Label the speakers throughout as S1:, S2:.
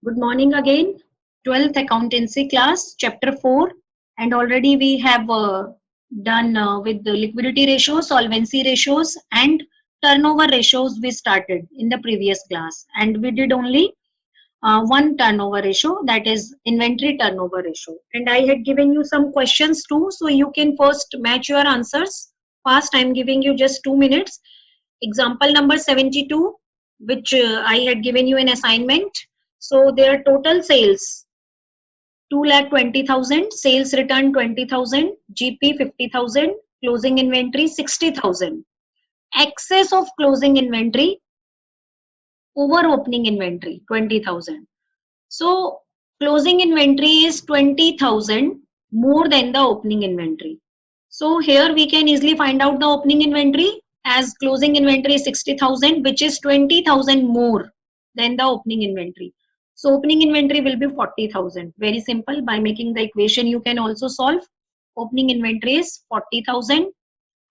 S1: Good morning again. 12th accountancy class, chapter 4, and already we have done with the liquidity ratios, solvency ratios, and turnover ratios we started in the previous class. And we did only one turnover ratio, that is inventory turnover ratio. And I had given you some questions too, so you can first match your answers. Fast, I'm giving you just 2 minutes. Example number 72, which I had given you an assignment. So their total sales 2,20,000, sales return 20,000, GP 50,000, closing inventory 60,000. Excess of closing inventory over opening inventory 20,000. So closing inventory is 20,000 more than the opening inventory. So here we can easily find out the opening inventory as closing inventory is 60,000, which is 20,000 more than the opening inventory. So opening inventory will be 40,000. Very simple. By making the equation, you can also solve. Opening inventory is 40,000.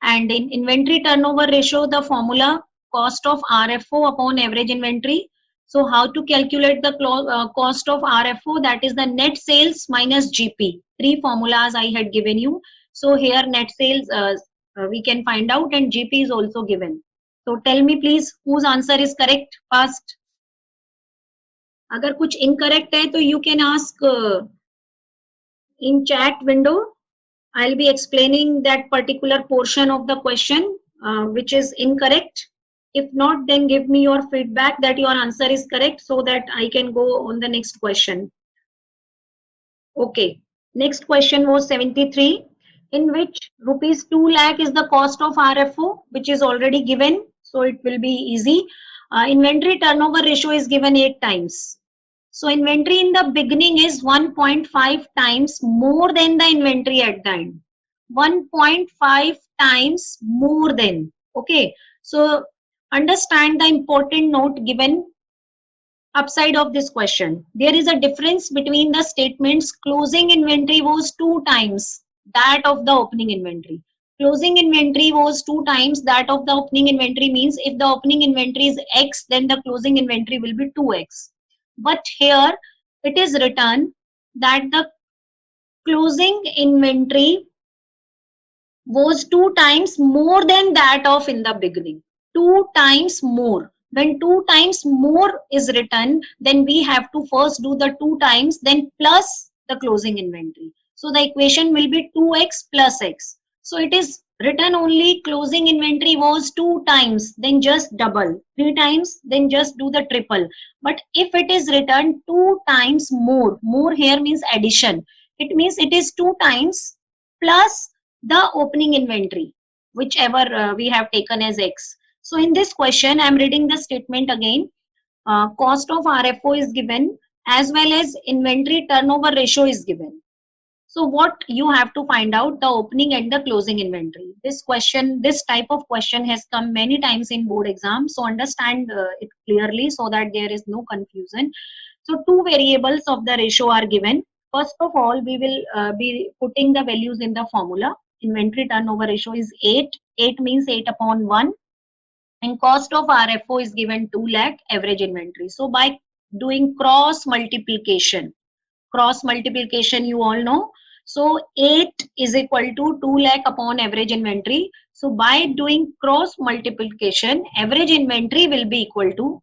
S1: And in inventory turnover ratio, the formula cost of RFO upon average inventory. So how to calculate the cost of RFO? That is the net sales minus GP. Three formulas I had given you. So here net sales we can find out, and GP is also given. So tell me please whose answer is correct fast. अगर कुछ incorrect है तो you can ask in chat window. I'll be explaining that particular portion of the question which is incorrect. If not, then give me your feedback that your answer is correct so that I can go on the next question. Okay, next question was 73, in which rupees 2 lakh is the cost of RFO, which is already given, so it will be easy. Inventory turnover ratio is given 8 times. So inventory in the beginning is 1.5 times more than the inventory at the end. 1.5 times more than. Okay, so understand the important note given upside of this question. There is a difference between the statements closing inventory was 2 times that of the opening inventory. Closing inventory was 2 times that of the opening inventory means if the opening inventory is X, then the closing inventory will be 2X. But here it is written that the closing inventory was 2 times more than that of in the beginning. 2 times more. When 2 times more is written, then we have to first do the 2 times, then plus the closing inventory. So the equation will be 2x plus x. So it is written only closing inventory was 2 times, then just double. 3 times, then just do the triple. But if it is written 2 times more here means addition. It means it is 2 times plus the opening inventory, whichever we have taken as X. So in this question, I am reading the statement again. Cost of RFO is given as well as inventory turnover ratio is given. So what you have to find out, the opening and the closing inventory. This question, this type of question has come many times in board exams. So understand it clearly so that there is no confusion. So two variables of the ratio are given. First of all, we will be putting the values in the formula. Inventory turnover ratio is 8. 8 means 8 upon 1. And cost of RFO is given 2 lakh average inventory. So by doing cross multiplication you all know. So 8 is equal to 2 lakh upon average inventory. So by doing cross multiplication, average inventory will be equal to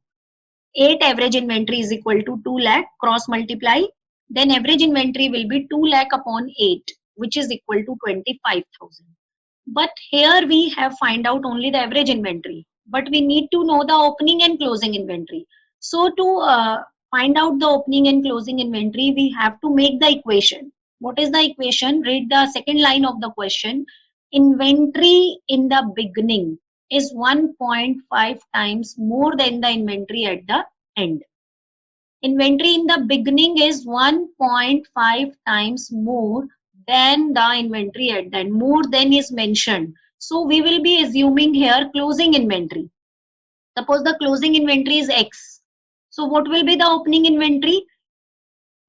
S1: 8 average inventory is equal to 2 lakh, cross multiply, then average inventory will be 2 lakh upon 8, which is equal to 25,000. But here we have find out only the average inventory, but we need to know the opening and closing inventory. So to find out the opening and closing inventory, we have to make the equation. What is the equation? Read the second line of the question. Inventory in the beginning is 1.5 times more than the inventory at the end. Inventory in the beginning is 1.5 times more than the inventory at the end. More than is mentioned. So we will be assuming here closing inventory. Suppose the closing inventory is X. So what will be the opening inventory?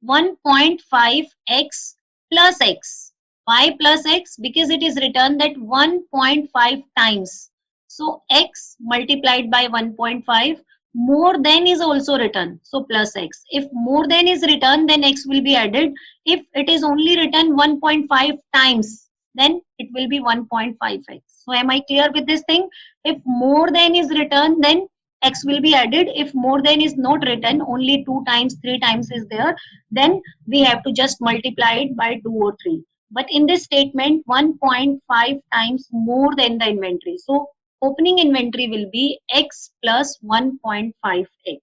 S1: 1.5x plus x. Why plus x? Because it is written that 1.5 times. So x multiplied by 1.5 more than is also written, so plus x. If more than is written, then x will be added. If it is only written 1.5 times, then it will be 1.5x. So am I clear with this thing? If more than is written, then x will be added. If more than is not written, only 2 times, 3 times is there, then we have to just multiply it by 2 or 3. But in this statement, 1.5 times more than the inventory. So opening inventory will be x plus 1.5x.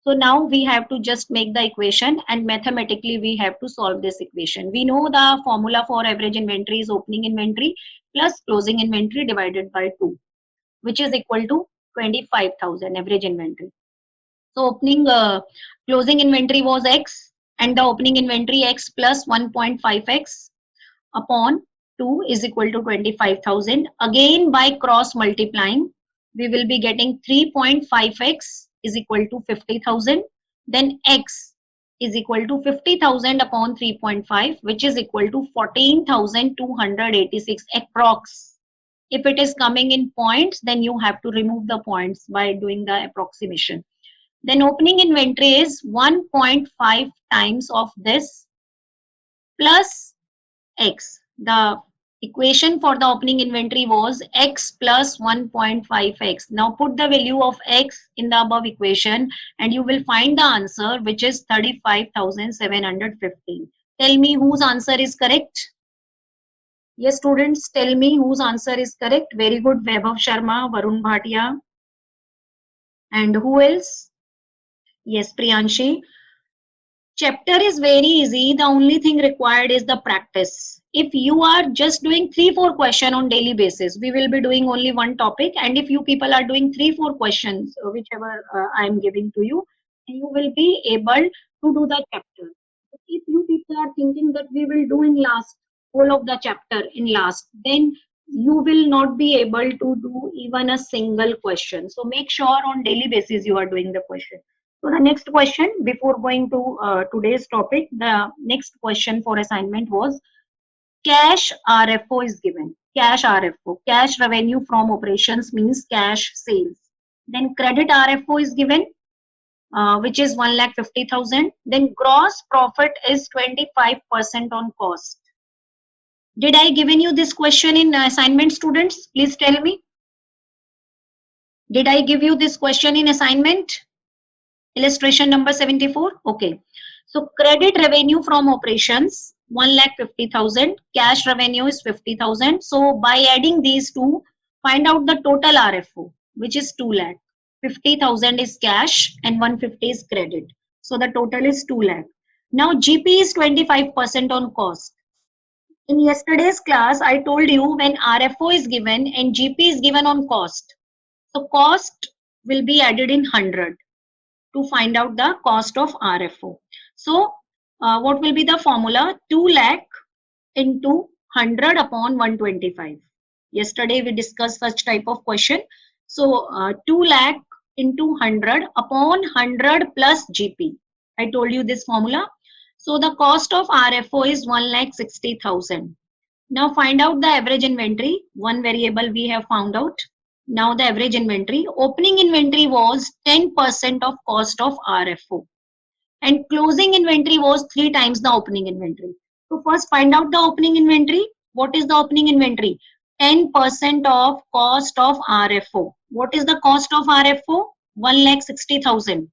S1: So now we have to just make the equation, and mathematically we have to solve this equation. We know the formula for average inventory is opening inventory plus closing inventory divided by 2, which is equal to 25,000 average inventory. So closing inventory was x, and the opening inventory x plus 1.5x upon 2 is equal to 25,000. Again, by cross multiplying, we will be getting 3.5x is equal to 50,000. Then x is equal to 50,000 upon 3.5, which is equal to 14,286 approx. If it is coming in points, then you have to remove the points by doing the approximation. Then opening inventory is 1.5 times of this plus x. The equation for the opening inventory was x plus 1.5x. Now put the value of x in the above equation and you will find the answer, which is 35,715. Tell me whose answer is correct. Yes, students, tell me whose answer is correct. Very good. Vaibhav Sharma, Varun Bhatia. And who else? Yes, Priyanshi. Chapter is very easy. The only thing required is the practice. If you are just doing 3-4 questions on daily basis, we will be doing only one topic. And if you people are doing 3-4 questions, whichever I am giving to you, you will be able to do the chapter. If you people are thinking that we will do in last, whole of the chapter in last, then you will not be able to do even a single question. So make sure on daily basis you are doing the question. So the next question, before going to today's topic, the next question for assignment was cash RFO is given. Cash RFO, cash revenue from operations means cash sales. Then credit RFO is given, which is 1,50,000. Then gross profit is 25% on cost. Did I given you this question in assignment, students? Please tell me. Did I give you this question in assignment? Illustration number 74. Okay. So credit revenue from operations 1,50,000. Cash revenue is 50,000. So by adding these two, find out the total RFO, which is 2 lakh. 50,000 is cash and 150 is credit. So the total is 2 lakh. Now GP is 25% on cost. In yesterday's class, I told you when RFO is given and GP is given on cost. So cost will be added in 100 to find out the cost of RFO. So what will be the formula? 2 lakh into 100 upon 125. Yesterday we discussed such type of question. So 2 lakh into 100 upon 100 plus GP. I told you this formula. So the cost of RFO is 1,60,000. Now find out the average inventory. One variable we have found out. Now the average inventory. Opening inventory was 10% of cost of RFO. And closing inventory was 3 times the opening inventory. So first find out the opening inventory. What is the opening inventory? 10% of cost of RFO. What is the cost of RFO? 1,60,000.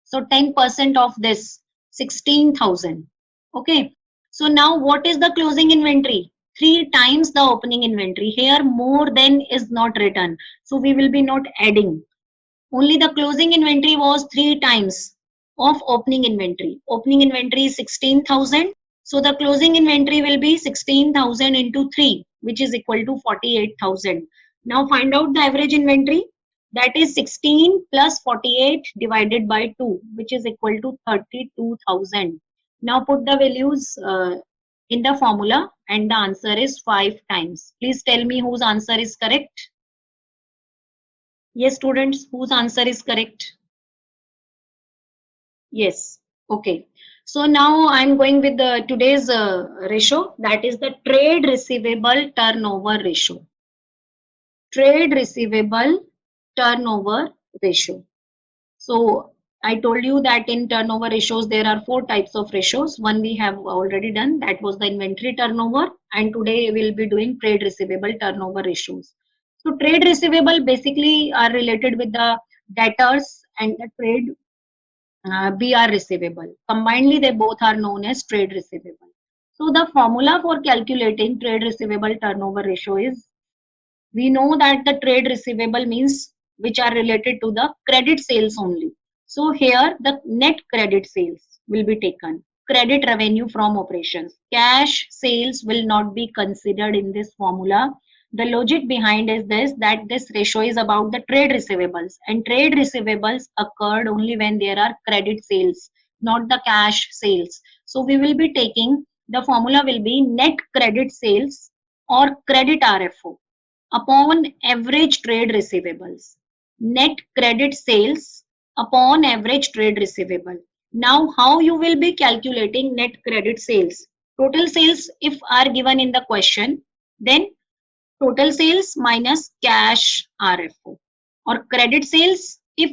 S1: So 10% of this, 16,000. Okay. So now what is the closing inventory? 3 times the opening inventory. Here more than is not written. So we will be not adding. Only the closing inventory was 3 times of opening inventory. Opening inventory is 16,000. So the closing inventory will be 16,000 into 3, which is equal to 48,000. Now find out the average inventory. That is 16 plus 48 divided by 2, which is equal to 32,000. Now put the values in the formula and the answer is 5 times. Please tell me whose answer is correct. Yes, students, whose answer is correct? Yes. Okay. So now I'm going with the today's ratio, that is the trade receivable turnover ratio. Trade receivable turnover ratio. So I told you that in turnover ratios, there are 4 types of ratios. One we have already done, that was the inventory turnover, and today we'll be doing trade receivable turnover ratios. So trade receivable basically are related with the debtors and the trade BR receivable. Combinedly, they both are known as trade receivable. So the formula for calculating trade receivable turnover ratio is, we know that the trade receivable means which are related to the credit sales only. So here the net credit sales will be taken. Credit revenue from operations. Cash sales will not be considered in this formula. The logic behind is this, that this ratio is about the trade receivables, and trade receivables occurred only when there are credit sales, not the cash sales. So we will be taking, the formula will be net credit sales or credit RFO upon average trade receivables. Net credit sales upon average trade receivable. Now, how you will be calculating net credit sales? Total sales, if are given in the question, then total sales minus cash RFO. Or credit sales, if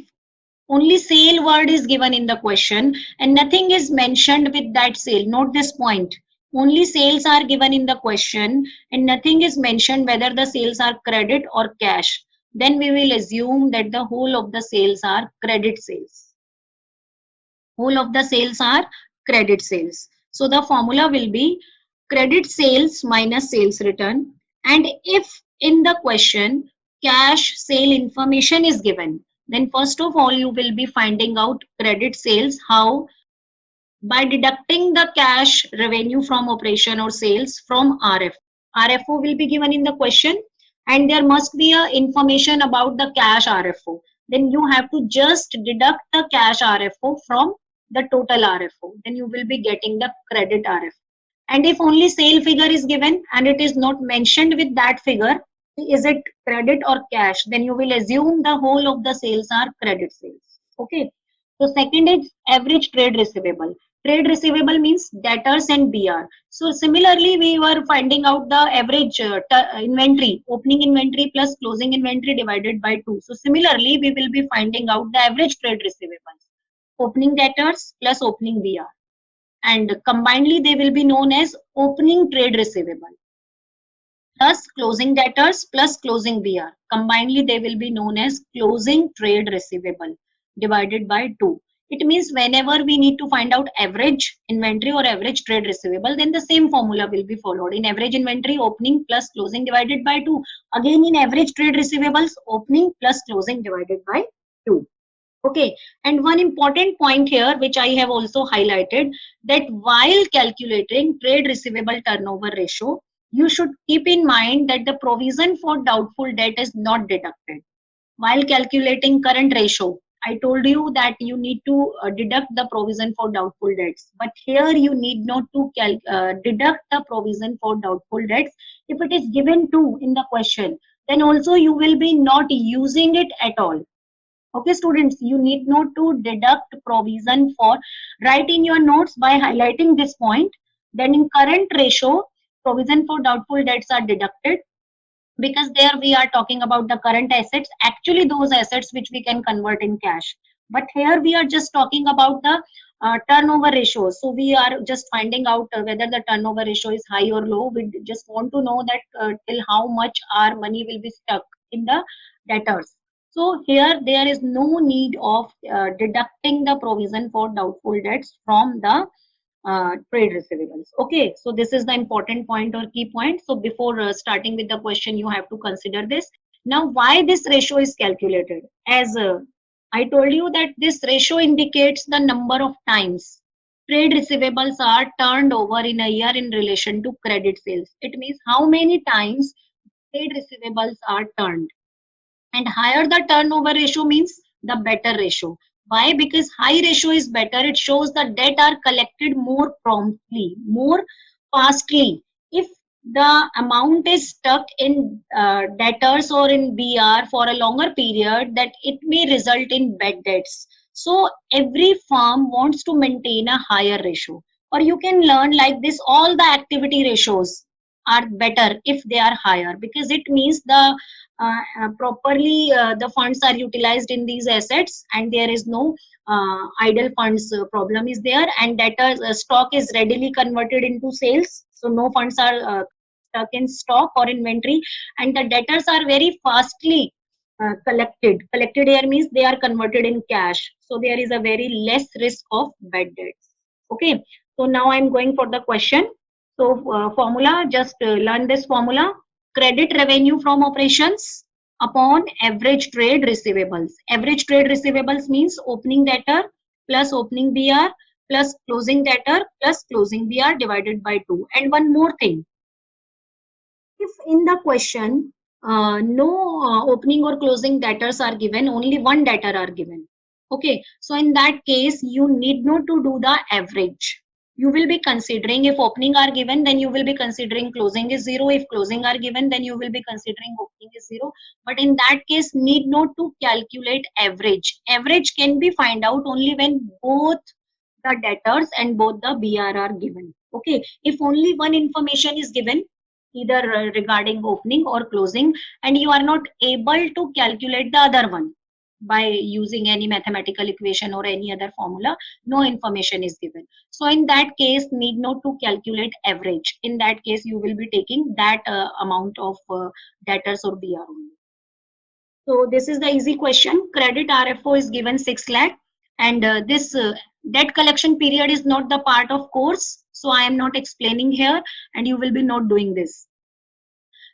S1: only sale word is given in the question and nothing is mentioned with that sale. Note this point. Only sales are given in the question and nothing is mentioned whether the sales are credit or cash. Then we will assume that the whole of the sales are credit sales. Whole of the sales are credit sales. So the formula will be credit sales minus sales return. And if in the question cash sale information is given, then first of all you will be finding out credit sales. How? By deducting the cash revenue from operation or sales from RF. RFO will be given in the question and there must be a information about the cash RFO. Then you have to just deduct the cash RFO from the total RFO. Then you will be getting the credit RFO. And if only sale figure is given and it is not mentioned with that figure, is it credit or cash, then you will assume the whole of the sales are credit sales. Okay. So second is average trade receivable. Trade receivable means debtors and BR. So similarly, we were finding out the average inventory, opening inventory plus closing inventory divided by 2. So similarly, we will be finding out the average trade receivables, opening debtors plus opening BR. And combinedly, they will be known as opening trade receivable plus closing debtors plus closing BR. Combinedly, they will be known as closing trade receivable divided by 2. It means whenever we need to find out average inventory or average trade receivable, then the same formula will be followed. In average inventory, opening plus closing divided by 2. Again, in average trade receivables, opening plus closing divided by 2. Okay, and one important point here which I have also highlighted, that while calculating trade receivable turnover ratio, you should keep in mind that the provision for doubtful debt is not deducted. While calculating current ratio, I told you that you need to deduct the provision for doubtful debts, but here you need not to deduct the provision for doubtful debts. If it is given to in the question, then also you will be not using it at all. Okay, students, you need not to deduct provision for, write in your notes by highlighting this point. Then in current ratio, provision for doubtful debts are deducted because there we are talking about the current assets, actually those assets which we can convert in cash. But here we are just talking about the turnover ratio. So we are just finding out whether the turnover ratio is high or low. We just want to know that till how much our money will be stuck in the debtors. So here there is no need of deducting the provision for doubtful debts from the trade receivables. Okay, so this is the important point or key point. So before starting with the question, you have to consider this. Now, why this ratio is calculated? As I told you that this ratio indicates the number of times trade receivables are turned over in a year in relation to credit sales. It means how many times trade receivables are turned. And higher the turnover ratio means the better ratio. Why? Because high ratio is better. It shows the debt are collected more promptly, more fastly. If the amount is stuck in debtors or in BR for a longer period, that it may result in bad debts. So every firm wants to maintain a higher ratio. Or you can learn like this, all the activity ratios are better if they are higher, because it means the properly the funds are utilized in these assets, and there is no idle funds problem is there, and debtor stock is readily converted into sales, so no funds are stuck in stock or inventory, and the debtors are very fastly collected here means they are converted in cash, so there is a very less risk of bad debts. Okay, so now I'm going for the question. So formula, just learn this formula: credit revenue from operations upon average trade receivables. Average trade receivables means opening debtor plus opening BR plus closing debtor plus closing BR divided by 2. And one more thing, if in the question no opening or closing debtors are given, only one debtor are given. Okay, so in that case, you need not to do the average. You will be considering, if opening are given, then you will be considering closing is 0. If closing are given, then you will be considering opening is 0. But in that case, need not to calculate average. Average can be find out only when both the debtors and both the BR are given. Okay, if only one information is given, either regarding opening or closing, and you are not able to calculate the other one by using any mathematical equation or any other formula, no information is given, so in that case need not to calculate average. In that case you will be taking that amount of debtors or BR only. So this is the easy question. Credit RFO is given 6 lakh, and this debt collection period is not the part of course, so I am not explaining here, and you will be not doing this.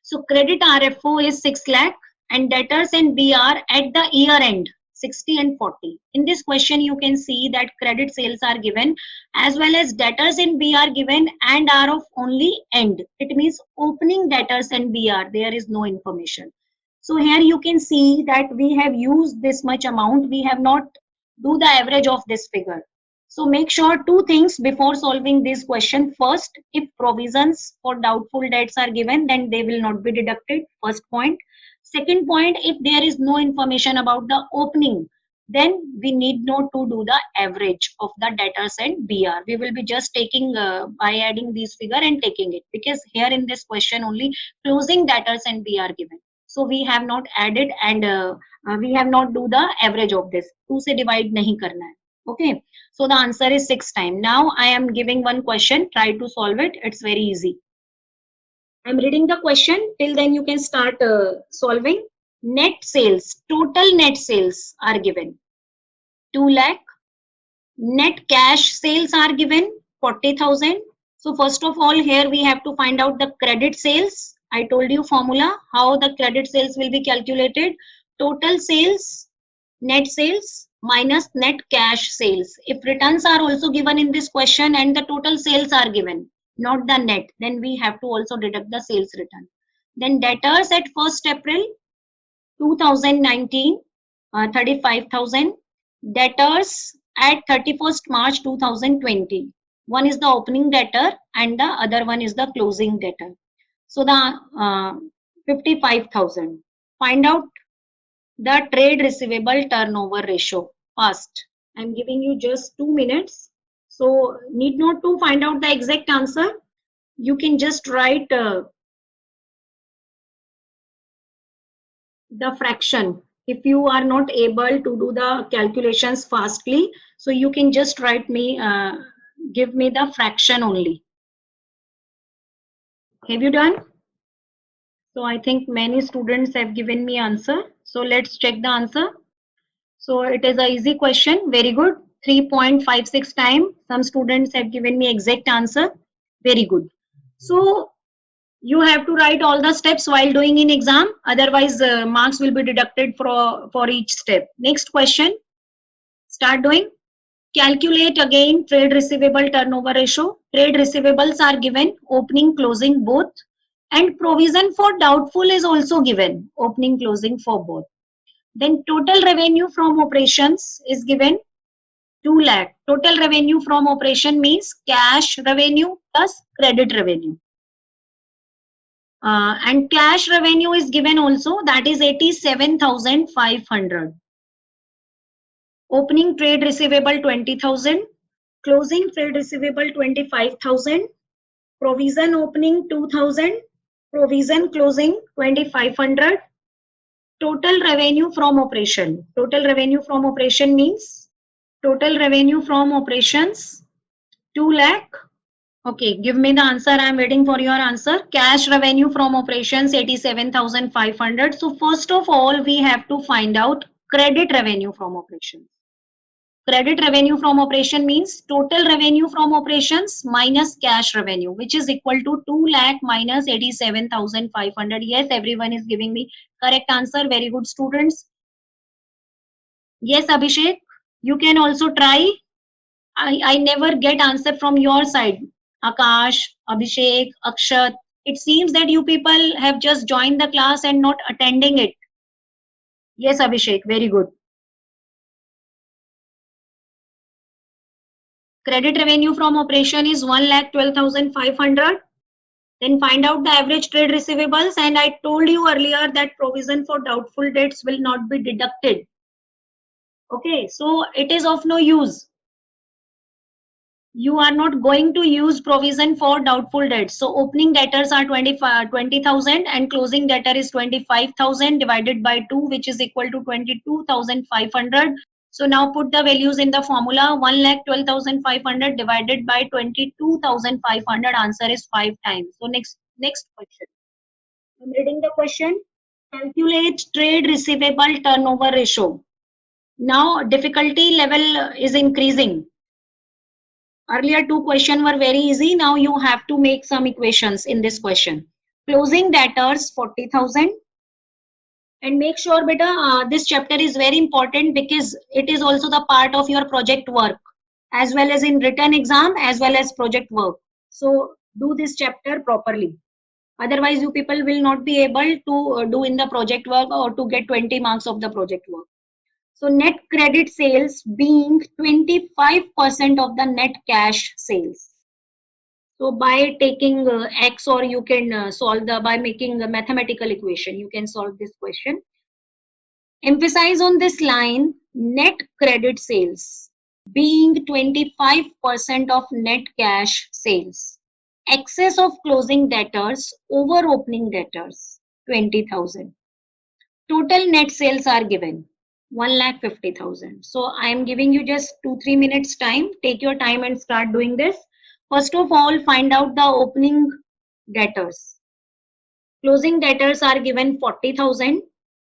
S1: So credit RFO is 6 lakh, and debtors and BR at the year end 60 and 40. In this question you can see that credit sales are given as well as debtors and BR given, and are of only end. It means opening debtors and BR, there is no information. So here you can see that we have used this much amount, we have not do the average of this figure. So make sure two things before solving this question. First, if provisions for doubtful debts are given, then they will not be deducted. First point. Second point, if there is no information about the opening, then we need not to do the average of the debtors and BR. We will be just taking by adding these figure and taking it, because here in this question only closing debtors and BR given. So we have not added, and we have not do the average of this. 2 से divide नहीं करना है. Okay, so the answer is 6 times. Now I am giving one question. Try to solve it. It's very easy. I'm reading the question. Till then you can start solving. Net sales, total net sales are given 2 lakh. Net cash sales are given 40,000. So first of all, here we have to find out the credit sales. I told you formula how the credit sales will be calculated. Total sales, net sales minus net cash sales. If returns are also given in this question and the total sales are given, not the net, then we have to also deduct the sales return. Then debtors at 1st April 2019, 35,000. Debtors at 31st March 2020. One is the opening debtor and the other one is the closing debtor. So the 55,000. Find out the trade receivable turnover ratio. Fast. I'm giving you just 2 minutes. So need not to find out the exact answer. You can just write the fraction. If you are not able to do the calculations fastly, so you can just write me, give me the fraction only. Have you done? So I think many students have given me answer. So let's check the answer. So it is a easy question. Very good. 3.56 times. Some students have given me exact answer. Very good. So you have to write all the steps while doing in exam. Otherwise, marks will be deducted for each step. Next question. Start doing. Calculate again trade receivable turnover ratio. Trade receivables are given, opening, closing both. And provision for doubtful is also given, opening, closing for both. Then total revenue from operations is given 2 lakh. Total revenue from operation means cash revenue plus credit revenue. And cash revenue is given also, that is 87,500. Opening trade receivable 20,000. Closing trade receivable 25,000. Provision opening 2,000. Provision closing 2,500. total revenue from operation. Total revenue from operation means total revenue from operations 2 lakh. Okay, give me the answer. I am waiting for your answer. Cash revenue from operations 87,500. So first of all, we have to find out credit revenue from operations. Credit revenue from operation means total revenue from operations minus cash revenue, which is equal to 2 lakh minus 87,500. Yes, everyone is giving me correct answer. Very good, students. Yes, Abhishek, you can also try. I never get answer from your side. Akash, Abhishek, Akshat. It seems that you people have just joined the class and not attending it. Yes, Abhishek, very good. Credit revenue from operation is 1,12,500. Then find out the average trade receivables. And I told you earlier that provision for doubtful debts will not be deducted. Okay, so it is of no use. You are not going to use provision for doubtful debts. So opening debtors are 20,000 and closing debtor is 25,000 divided by 2, which is equal to 22,500. So now put the values in the formula. 1,12,500 divided by 22,500. Answer is 5 times. So next question. I'm reading the question. Calculate trade receivable turnover ratio. Now difficulty level is increasing. Earlier two questions were very easy. Now you have to make some equations in this question. Closing debtors 40,000. And make sure beta this chapter is very important because it is also the part of your project work as well as in written exam as well as project work. So do this chapter properly. Otherwise you people will not be able to do in the project work or to get 20 marks of the project work. So net credit sales being 25% of the net cash sales. So by taking X, or you can solve by making a mathematical equation, you can solve this question. Emphasize on this line, net credit sales being 25% of net cash sales. Excess of closing debtors over opening debtors 20,000. Total net sales are given 1,50,000. So I am giving you just 2-3 minutes time. Take your time and start doing this. First of all, find out the opening debtors. Closing debtors are given 40,000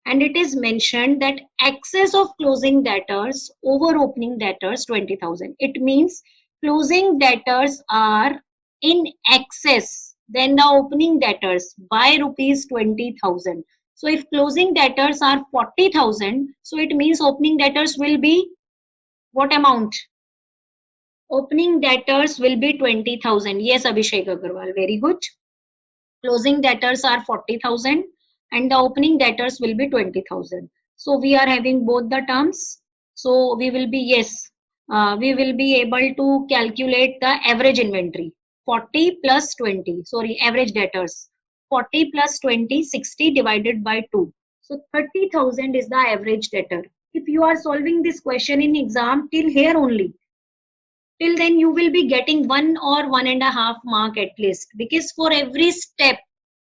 S1: and it is mentioned that excess of closing debtors over opening debtors 20,000. It means closing debtors are in excess than the opening debtors by rupees 20,000. So if closing debtors are 40,000, so it means opening debtors will be what amount? Opening debtors will be 20,000. Yes, Abhishek Agarwal, very good. Closing debtors are 40,000 and the opening debtors will be 20,000. So we are having both the terms. So we will be, yes, we will be able to calculate the average inventory. 40 plus 20, sorry, average debtors. 40 plus 20, 60 divided by 2. So 30,000 is the average debtor. If you are solving this question in exam till here only, till then you will be getting 1 or 1.5 mark at least, because for every step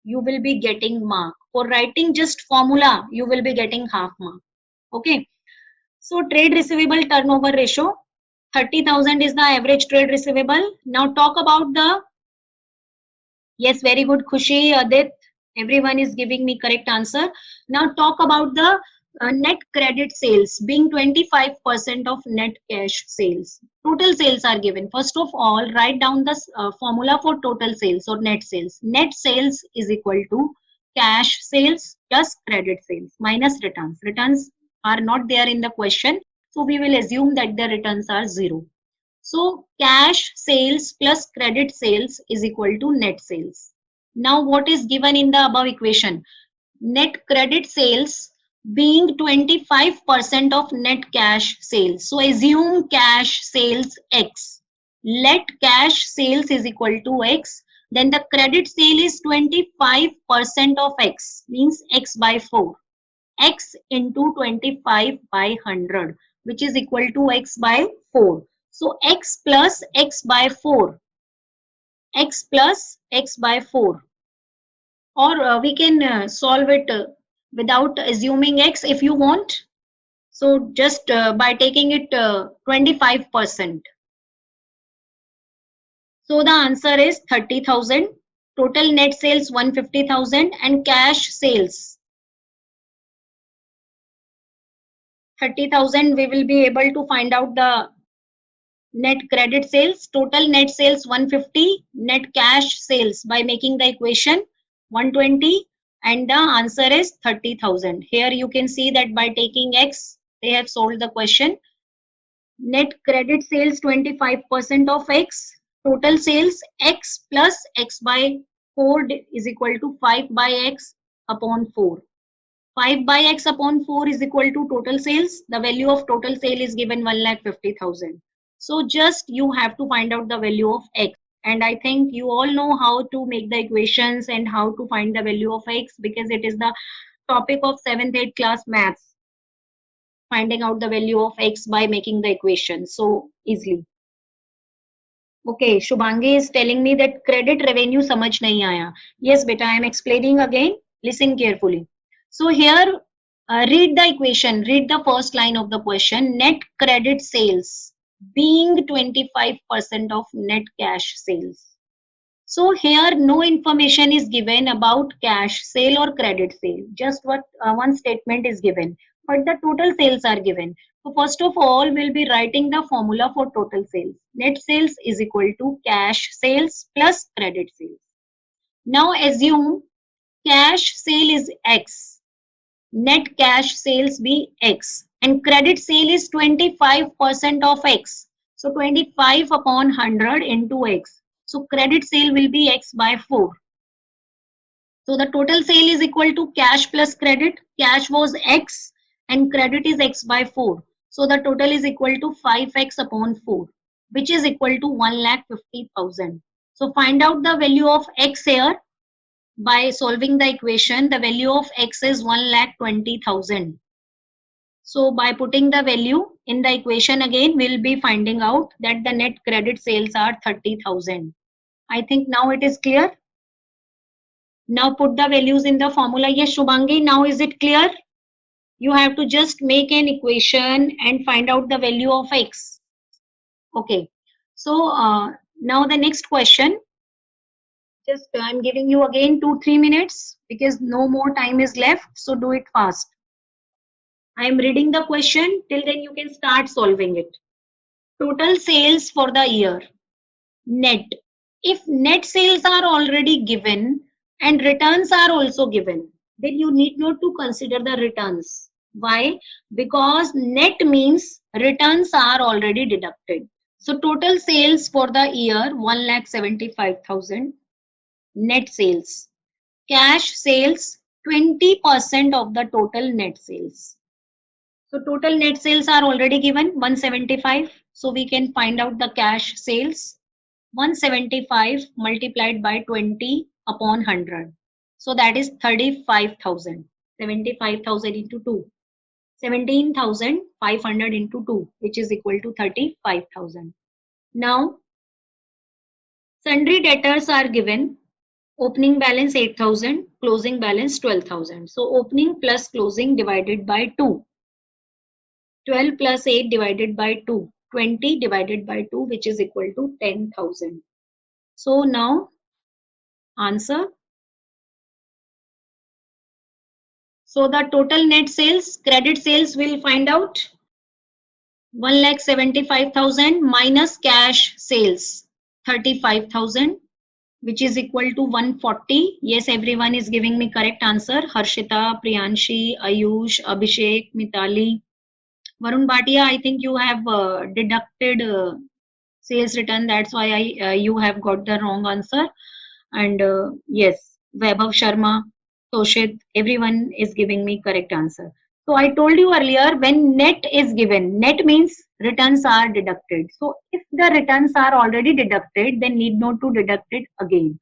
S1: you will be getting mark. For writing just formula you will be getting half mark. Okay, so trade receivable turnover ratio 30,000 is the average trade receivable. Now talk about the, yes, very good, Khushi, Adit, everyone is giving me correct answer. Now talk about the net credit sales being 25% of net cash sales. Total sales are given. First of all, write down the formula for total sales or net sales. Net sales is equal to cash sales plus credit sales minus returns. Returns are not there in the question, so we will assume that the returns are 0. So cash sales plus credit sales is equal to net sales. Now what is given in the above equation? Net credit sales being 25% of net cash sales. So assume cash sales X. Let cash sales is equal to X. Then the credit sale is 25% of X, means X by 4. X into 25 by 100, which is equal to X by 4. So X plus X by 4. X plus X by 4. Or we can solve it without assuming X if you want. So just by taking it 25%. So the answer is 30,000. Total net sales 150,000 and cash sales 30,000. We will be able to find out the net credit sales. Total net sales 150, net cash sales by making the equation 120, and the answer is 30,000. Here you can see that by taking X, they have solved the question. Net credit sales 25% of X, total sales X plus X by 4 is equal to 5 by X upon 4. 5 by X upon 4 is equal to total sales. The value of total sale is given 1,50,000. So just you have to find out the value of X. And I think you all know how to make the equations and how to find the value of X, because it is the topic of 7th, 8th class maths. Finding out the value of X by making the equation so easily. Okay, Shubhangi is telling me that credit revenue samajh nahi aaya. Yes, beta, I am explaining again. Listen carefully. So here, read the equation, read the first line of the question. Net credit sales being 25% of net cash sales. So here no information is given about cash sale or credit sale. Just what one statement is given, but the total sales are given. So first of all, we'll be writing the formula for total sales. Net sales is equal to cash sales plus credit sales. Now assume cash sale is X, net cash sales be X, and credit sale is 25% of X. So 25 upon 100 into X. So credit sale will be X by 4. So the total sale is equal to cash plus credit. Cash was X and credit is X by 4. So the total is equal to 5X upon 4, which is equal to 1,50,000. So find out the value of X here. By solving the equation, the value of X is 1,20,000. So by putting the value in the equation again, we'll be finding out that the net credit sales are 30,000. I think now it is clear. Now put the values in the formula. Yes, Shubhangi, now is it clear? You have to just make an equation and find out the value of X. Okay. So now the next question. Just I'm giving you again 2-3 minutes because no more time is left. So do it fast. I am reading the question. Till then you can start solving it. Total sales for the year. Net. If net sales are already given and returns are also given, then you need not to consider the returns. Why? Because net means returns are already deducted. So total sales for the year 1,75,000. Net sales. Cash sales 20% of the total net sales. So total net sales are already given 175. So we can find out the cash sales. 175 multiplied by 20 upon 100. So that is 35,000. 75,000 into 2. 17,500 into 2, which is equal to 35,000. Now, sundry debtors are given. Opening balance 8,000, closing balance 12,000. So opening plus closing divided by 2. 12 plus 8 divided by 2. 20 divided by 2, which is equal to 10,000. So now answer. So the total net sales, credit sales will find out 1,75,000 minus cash sales 35,000, which is equal to 140. Yes, everyone is giving me correct answer. Harshita, Priyanshi, Ayush, Abhishek, Mitali, Varun Bhatia. I think you have deducted sales return. That's why you have got the wrong answer. And yes, Vaibhav Sharma, Toshit, everyone is giving me correct answer. So I told you earlier, when net is given, net means returns are deducted. So if the returns are already deducted, then need not to deduct it again.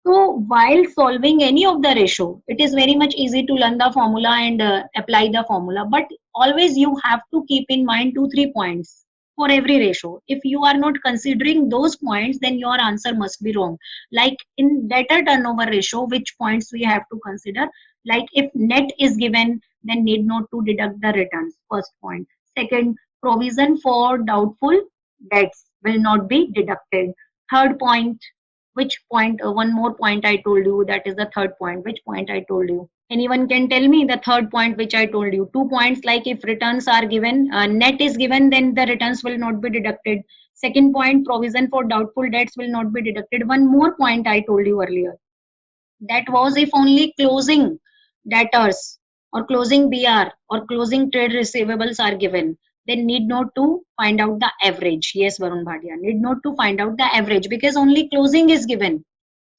S1: So while solving any of the ratio, it is very much easy to learn the formula and apply the formula. But always you have to keep in mind 2-3 points for every ratio. If you are not considering those points, then your answer must be wrong. Like in debtor turnover ratio, which points we have to consider? Like if net is given, then need not to deduct the returns. First point. Second, provision for doubtful debts will not be deducted. Third point, which point? One more point I told you, that is the third point. Which point I told you? Anyone can tell me the third point which I told you? 2 points, like if returns are given, net is given, then the returns will not be deducted. Second point, provision for doubtful debts will not be deducted. One more point I told you earlier. That was if only closing debtors or closing BR or closing trade receivables are given, then need not to find out the average. Yes, Varun Bhatia, need not to find out the average because only closing is given.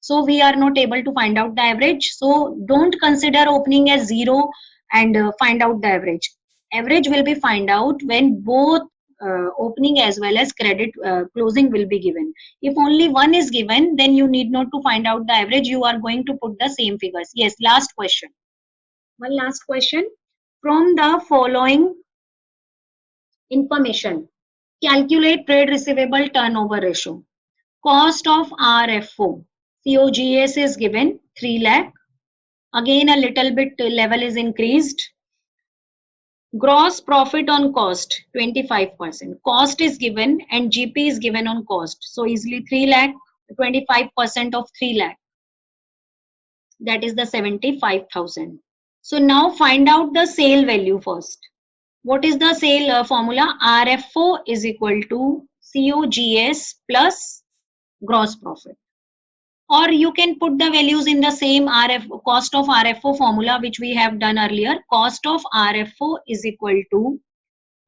S1: So we are not able to find out the average. So don't consider opening as zero and find out the average. Average will be find out when both opening as well as credit closing will be given. If only one is given, then you need not to find out the average. You are going to put the same figures. Yes, last question. One last question. From the following information, calculate trade receivable turnover ratio. Cost of RFO, COGS is given 3 lakh. Again, a little bit level is increased. Gross profit on cost 25%. Cost is given and GP is given on cost. So easily 3 lakh, 25% of 3 lakh. That is the 75,000. So now find out the sale value first. What is the sale formula? RFO is equal to COGS plus gross profit. Or you can put the values in the same cost of RFO formula which we have done earlier. Cost of RFO is equal to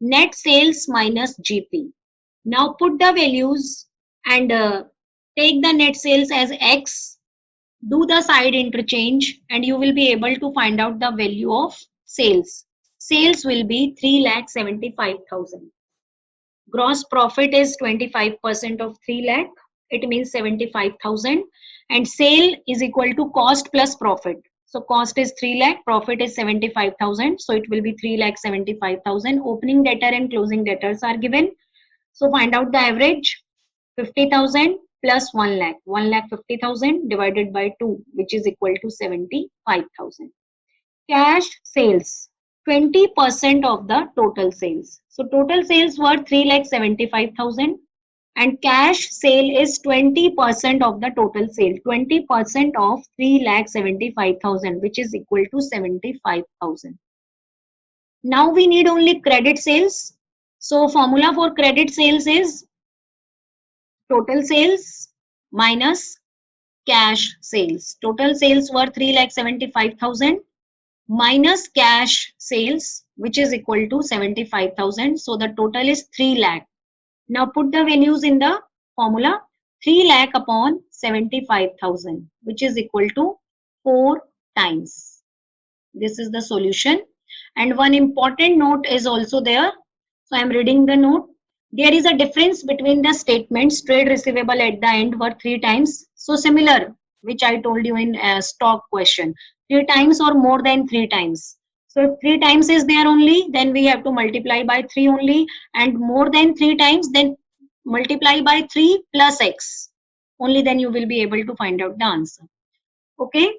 S1: net sales minus GP. Now put the values and take the net sales as X, do the side interchange, and you will be able to find out the value of sales. Sales will be 3,75,000. Gross profit is 25% of 3 lakh. It means 75,000. And sale is equal to cost plus profit. So cost is 3 lakh, profit is 75,000. So it will be 3,75,000. Opening debtor and closing debtors are given. So find out the average. 50,000 plus 1 lakh. 1,50,000 divided by 2, which is equal to 75,000. Cash sales, 20% of the total sales. So total sales were 3,75,000 and cash sale is 20% of the total sale. 20% of 3,75,000, which is equal to 75,000. Now we need only credit sales. So formula for credit sales is total sales minus cash sales. Total sales were 3,75,000 minus cash sales, which is equal to 75,000. So the total is 3 lakh. Now put the values in the formula. 3 lakh upon 75,000, which is equal to 4 times. This is the solution. And one important note is also there. So I am reading the note. There is a difference between the statements. Trade receivable at the end were 3 times. So similar, which I told you in a stock question. 3 times or more than 3 times. So if 3 times is there only, then we have to multiply by 3 only, and more than 3 times, then multiply by 3 plus x. Only then you will be able to find out the answer. Okay.